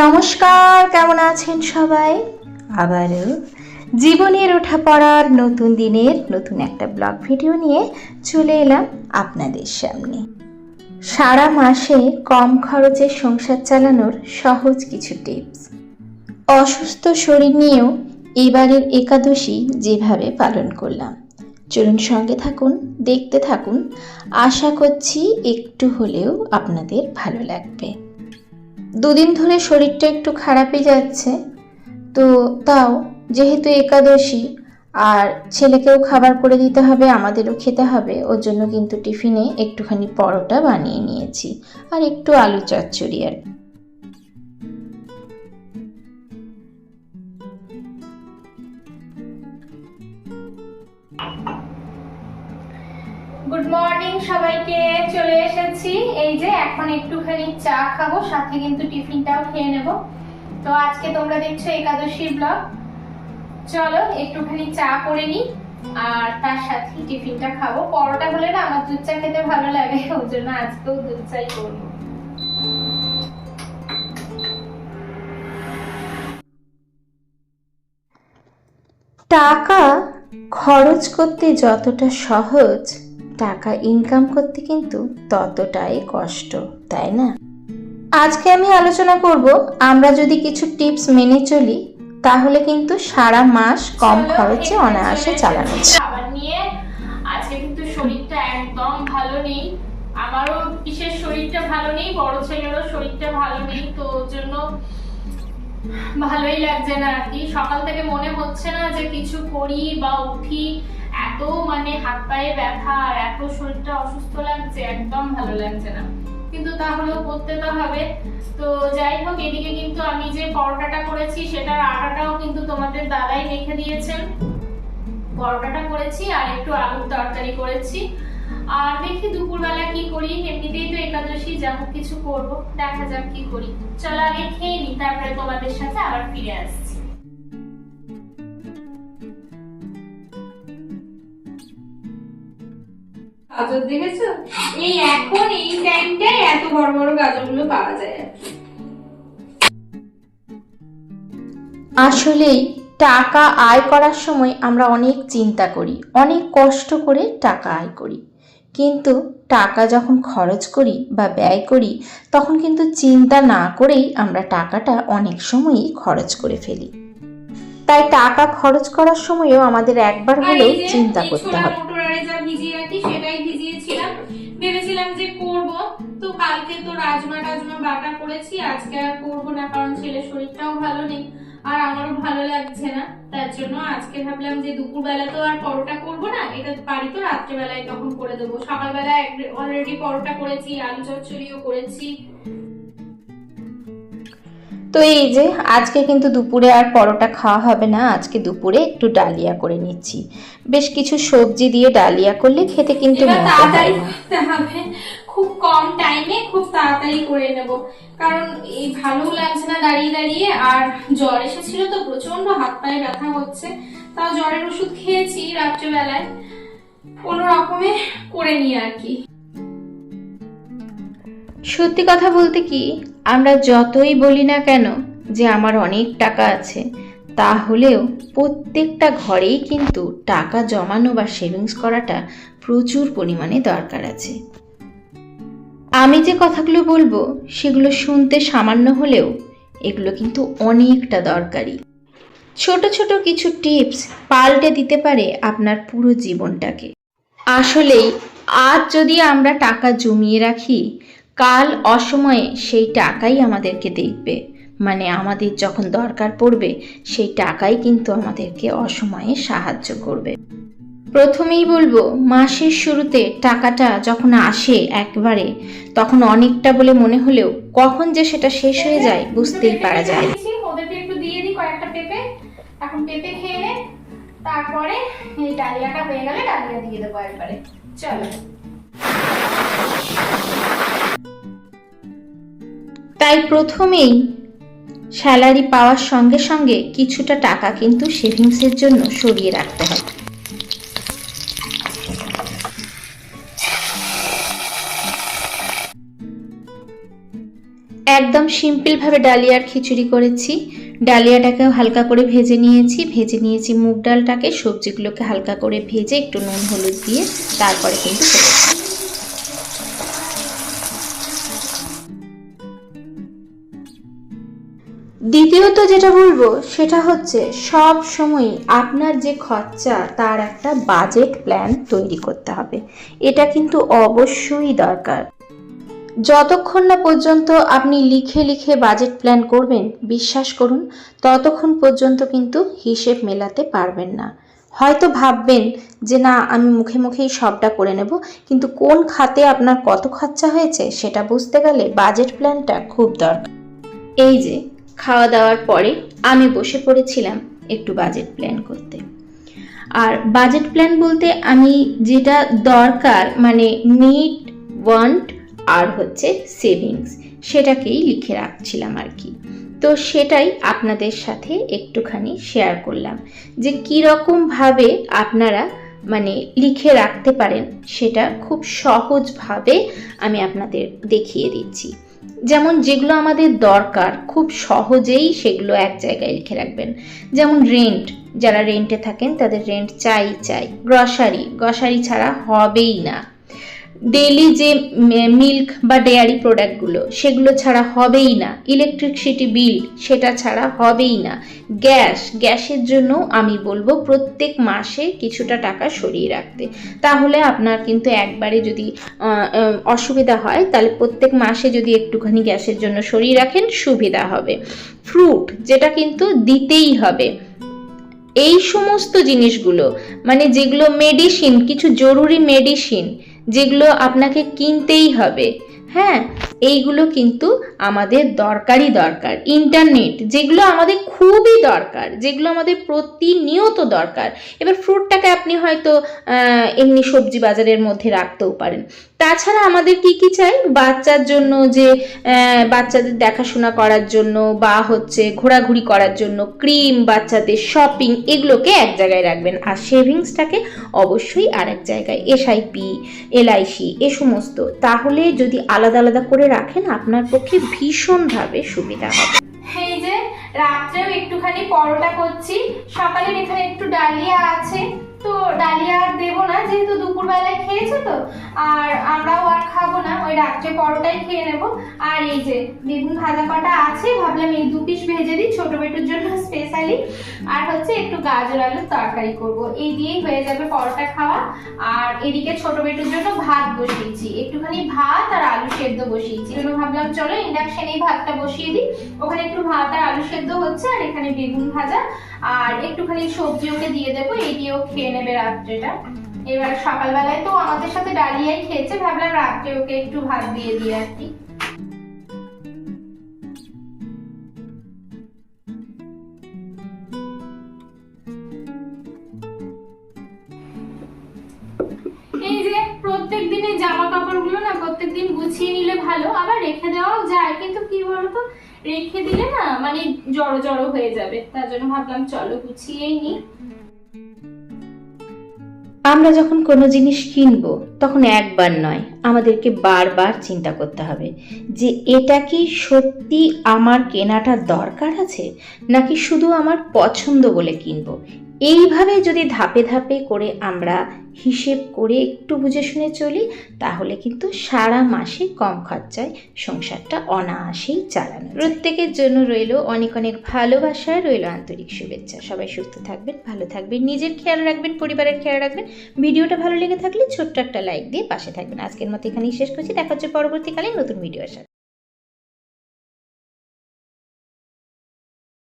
নমস্কার, কেমন আছেন সবাই? আবারও জীবনের ওঠা পড়ার নতুন দিনের নতুন একটা ব্লগ ভিডিও নিয়ে চলে এলাম আপনাদের সামনে। সারা মাসে কম খরচে সংসার চালানোর সহজ কিছু টিপস। অসুস্থ শরীর নিয়েও এবারের একাদশী যেভাবে পালন করলাম, চলুন সঙ্গে থাকুন, দেখতে থাকুন। আশা করছি একটু হলেও আপনাদের ভালো লাগবে। দুদিন ধরে শরীরটা একটু খারাপই যাচ্ছে, তো তাও যেহেতু একাদশী আর ছেলেকেও খাবার করে দিতে হবে, আমাদেরও খেতে হবে, ওর জন্য কিন্তু টিফিনে একটুখানি পরোটা বানিয়ে নিয়েছি আর একটু আলু চচ্চড়ি। আর গুড মর্নিং সবাইকে, চলে এসেছি। এই যে এখন একটুখানি চা খাবো, সাথে কিন্তু টিফিনটাও খেয়ে নেব। তো আজকে তোমরা দেখছো একাদশীর ব্লগ। চলো একটুখানি চা করে নি আর তার সাথে টিফিনটা খাবো। পরোটা হলে না আমার দুধ চা খেতে ভালো লাগে, ওর জন্য আজকেও দুধ চাই করবো। টাকা খরচ করতে যতটা সহজ, টাকা ইনকাম করতে কিন্তু ততটাই কষ্ট, তাই না? আজকে আমি আলোচনা করব, আমরা যদি কিছু টিপস মেনে চলি তাহলে কিন্তু সারা মাস কম খরচে অনায়াসে চালানো যায়। খাবার নিয়ে আজকে কিন্তু শরীরটা একদম ভালো নেই, আমারও বিশেষ শরীরটা ভালো নেই, বড় ছেলেরও শরীরটা ভালো নেই, তো ওর জন্য ভালোই লাগছে না আর কি। সকাল থেকে মনে হচ্ছে না যে কিছু করি বা উঠি, এত হাত পায়ে ব্যথা আর এত শরীরটা অসুস্থ লাগছে, একদম ভালো লাগছে না, কিন্তু তাহলেও করতে তো হবে। তো যাই হোক, এদিকে কিন্তু আমি যে পরোটাটা করেছি সেটার আটাটাও কিন্তু তোমাদের দাদাই রেখে দিয়েছেন। পরোটাটা করেছি আর একটু আলুর তরকারি করেছি, আর দেখি দুপুরবেলা কি করি। এমনিতেই তো একাদশী, যা হোক কিছু করবো, দেখা যাক কি করি। চলো আগে খেয়ে নি, তারপরে তোমাদের সাথে আবার ফিরে আসছি। গাজর দেখেছো? এই এখন এই টাইমটায় এত বড় বড় গাজরগুলো পাওয়া যায় আর কি। আসলেই টাকা আয় করার সময় আমরা অনেক চিন্তা করি, অনেক কষ্ট করে টাকা আয় করি, কিন্তু টাকা যখন খরচ করি বা ব্যয় করি তখন কিন্তু চিন্তা না করেই আমরা টাকাটা অনেক সময়ই খরচ করে ফেলি। তাই টাকা খরচ করার সময়ও আমাদের একবার হলেও চিন্তা করতে হবে। যা ভিজিয়ে রাখি সেটাই ভিজিয়েছিলাম, ভেবেছিলাম যে করব, তো কালকে তো রাজমা বাটা করেছি, আজকে আর করবো না, কারণ ছেলের শরীরটাও ভালো নেই আর আমারও ভালো লাগছে না। তার জন্য আজকে ভাবলাম যে দুপুরবেলা তো আর পরোটা করবো না, এটা বাড়ি তো রাত্রেবেলায় তখন করে দেবো। সকালবেলা অলরেডি পরোটা করেছি, আলু চচ্চড়িও করেছি। তো এই যে আজকে কিন্তু দুপুরে আর পরোটা খাওয়া হবে না, আজকে দুপুরে একটু ডালিয়া করে নিচ্ছি। বেশ কিছু সবজি দিয়ে ডালিয়া করলে খেতে কিন্তু তাড়াতাড়ি করতে হবে, খুব কম টাইমে খুব তাড়াতাড়ি করে নেব, কারণ এই ভালো লাগছে না দাঁড়িয়ে দাঁড়িয়ে, আর জ্বর এসেছিল তো প্রচন্ড হাত পায়ে ব্যথা হচ্ছে, তাও জ্বরের ওষুধ খেয়েছি রাত্রেবেলায়, কোনো রকমে করে নিয়ে আর কি। সত্যি কথা বলতে কি, আমরা যতই বলি না কেন যে আমার অনেক টাকা আছে, তাহলেও প্রত্যেকটা ঘরেই কিন্তু টাকা জমানো বা সেভিংস করাটা প্রচুর পরিমাণে দরকার আছে। আমি যে কথাগুলো বলবো সেগুলো শুনতে সামান্য হলেও এগুলো কিন্তু অনেকটা দরকারি। ছোট ছোট কিছু টিপস পাল্টে দিতে পারে আপনার পুরো জীবনটাকে। আসলেই আজ যদি আমরা টাকা জমিয়ে রাখি, কাল অসময়ে সেই টাকাই আমাদেরকে দেখবে, আমাদের যখন দরকার পড়বে সেই টাকাই কিন্তু আমাদেরকে অসময়ে সাহায্য করবে। প্রথমেই বলবো, মাসের শুরুতে টাকাটা যখন আসে একবারে, তখন অনেকটা বলে মনে হলেও কখন যে সেটা শেষ হয়ে যায় বুঝতেই পারা যায়। ওদেরকে একটু দিয়ে দিই কয়েকটা পেঁপে, এখন পেঁপে খেয়ে নে, তারপরে এই ডালিয়াটা হয়ে গেলে ডালিয়া দিয়ে দেবো একবারে। চলো। তাই প্রথমেই স্যালারি পাওয়ার সঙ্গে সঙ্গে কিছুটা টাকা কিন্তু সেভিংসের জন্য সরিয়ে রাখতে হবে। একদম সিম্পলভাবে ডালিয়ার খিচুড়ি করেছি। ডালিয়াটাকেও হালকা করে ভেজে নিয়েছি মুগ ডালটাকে, সবজিগুলোকে হালকা করে ভেজে একটু নুন হলুদ দিয়ে তারপরে কিন্তু করেছি। দ্বিতীয়ত যেটা বলবো সেটা হচ্ছে সব সময় আপনার যে খরচা তার একটা বাজেট প্ল্যান তৈরি করতে হবে। এটা কিন্তু অবশ্যই দরকার। যতক্ষণ না পর্যন্ত আপনি লিখে লিখে বাজেট প্ল্যান করবেন, বিশ্বাস করুন ততক্ষণ পর্যন্ত কিন্তু হিসেব মেলাতে পারবেন না। হয়তো ভাববেন যে না আমি মুখে মুখেই সবটা করে নেব, কিন্তু কোন খাতে আপনার কত খরচা হয়েছে সেটা বুঝতে গেলে বাজেট প্ল্যানটা খুব দরকার। এই যে খাওয়া দাওয়ার পরে আমি বসে পড়েছিলাম একটু বাজেট প্ল্যান করতে। আর বাজেট প্ল্যান বলতে আমি যেটা দরকার মানে নিড, ওয়ান্ট আর হচ্ছে সেভিংস, সেটাকেই লিখে রাখছিলাম আর কি। তো সেটাই আপনাদের সাথে একটুখানি শেয়ার করলাম যে কীরকমভাবে আপনারা মানে লিখে রাখতে পারেন, সেটা খুব সহজভাবে আমি আপনাদের দেখিয়ে দিচ্ছি। যেমন যেগুলো আমাদের দরকার খুব সহজেই সেগুলো এক জায়গায় লিখে রাখবেন। যেমন রেন্ট, যারা রেন্টে থাকেন তাদের রেন্ট চাই। গ্রসারি ছাড়া হবেই না। ডেইলি যে মিল্ক বা ডেয়ারি প্রোডাক্টগুলো সেগুলো ছাড়া হবেই না। ইলেকট্রিসিটি বিল সেটা ছাড়া হবেই না। গ্যাসের জন্য আমি বলবো প্রত্যেক মাসে কিছুটা টাকা সরিয়ে রাখতে, তাহলে আপনার কিন্তু একবারে যদি অসুবিধা হয় তাহলে প্রত্যেক মাসে যদি একটুখানি গ্যাসের জন্য সরিয়ে রাখেন সুবিধা হবে। ফ্রুট যেটা কিন্তু দিতেই হবে। এই সমস্ত জিনিসগুলো মানে যেগুলো মেডিসিন, কিছু জরুরি মেডিসিন যেগুলো আপনাকে কিনতেই হবে, হ্যাঁ এইগুলো কিন্তু আমাদের দরকারই দরকার। ইন্টারনেট যেগুলো আমাদের খুবই দরকার, যেগুলো আমাদের প্রতিনিয়ত দরকার। এবার ফ্রুটটাকে আপনি হয়তো এমনি সবজি বাজারের মধ্যে রাখতেও পারেন। তাছাড়া আমাদের কি কি চাই বাচ্চার জন্য, যে বাচ্চাদের দেখাশোনা করার জন্য বা হচ্ছে ঘোরাঘুরি করার জন্য ক্রিম, বাচ্চাদের শপিং, এগুলোকে এক জায়গায় রাখবেন। আর সেভিংসটাকে অবশ্যই আরেক জায়গায়, এসআইপি, এলআইসি এ সমস্ত। তাহলে যদি আলাদা আলাদা করে রাখেন আপনার পক্ষে ভীষণভাবে সুবিধা হবে। এই যে রাত্রেও একটুখানি পরোটা করছি, সকালে এখানে একটু ডালিয়া আছে, তো ডালিয়া আর দেবো না যেহেতু দুপুরবেলায় খেয়েছে তো, আর আমরাও আর খাবো না, ওই রাত্রে পরোটাই খেয়ে নেব। আর এই যে বেগুন ভাজা কটা আছে, ভাবলাম এই 2 পিস ভেজে দিই ছোট বেটুর জন্য স্পেশালি। আর হচ্ছে একটু গাজর আলুর তরকারি করব, এই দিয়েই হয়ে যাবে পরোটা খাওয়া। আর এদিকে ছোট বেটুর জন্য ভাত বসিয়েছি, একটুখানি ভাত আর আলু সেদ্ধ বসিয়েছি। জন্য ভাবলাম চলো ইন্ডাকশনেই ভাতটা বসিয়ে দিই। ওখানে একটু ভাত আর আলু সেদ্ধ হচ্ছে, আর এখানে বেগুন ভাজা আর একটুখানি সবজি ওকে দিয়ে দেবো, এই দিয়েও খেয়ে নেবে রাত্রেটা। এবার সকালবেলায় তো আমাদের সাথে ডালিয়াই খেয়েছে, ভাবলাম রাত্রে ওকে একটু ভাত দিয়ে দিই আর কি। এই যে প্রত্যেক দিনের জামা কাপড়গুলো না প্রত্যেকদিন গুছিয়ে নিলে ভালো, আবার রেখে দেওয়াও যায়, কিন্তু কি বলতো রেখে দিলে না মানে জড়ো জড়ো হয়ে যাবে, তার জন্য ভাবলাম চলো গুছিয়েই নি। আমরা যখন কোনো জিনিস কিনবো তখন একবার নয়, আমাদেরকে বারবার চিন্তা করতে হবে যে এটা কি সত্যি আমার কেনাটা দরকার আছে নাকি শুধু আমার পছন্দ বলে কিনবো। এইভাবে যদি ধাপে ধাপে করে আমরা হিসেব করে একটু বুঝে শুনে চলি, তাহলে কিন্তু সারা মাসে কম খরচায় সংসারটা অনায়াসেই চালানো। প্রত্যেকের জন্য রইল অনেক অনেক ভালোবাসা, রইল আন্তরিক শুভেচ্ছা। সবাই সুস্থ থাকবেন, ভালো থাকবেন, নিজের খেয়াল রাখবেন, পরিবারের খেয়াল রাখবেন। ভিডিওটা ভালো লেগে থাকলে ছোট্ট একটা লাইক দিয়ে পাশে থাকবেন। আজকের মতো এখানেই শেষ করছি, দেখা হচ্ছে পরবর্তীকালে নতুন ভিডিওর সাথে।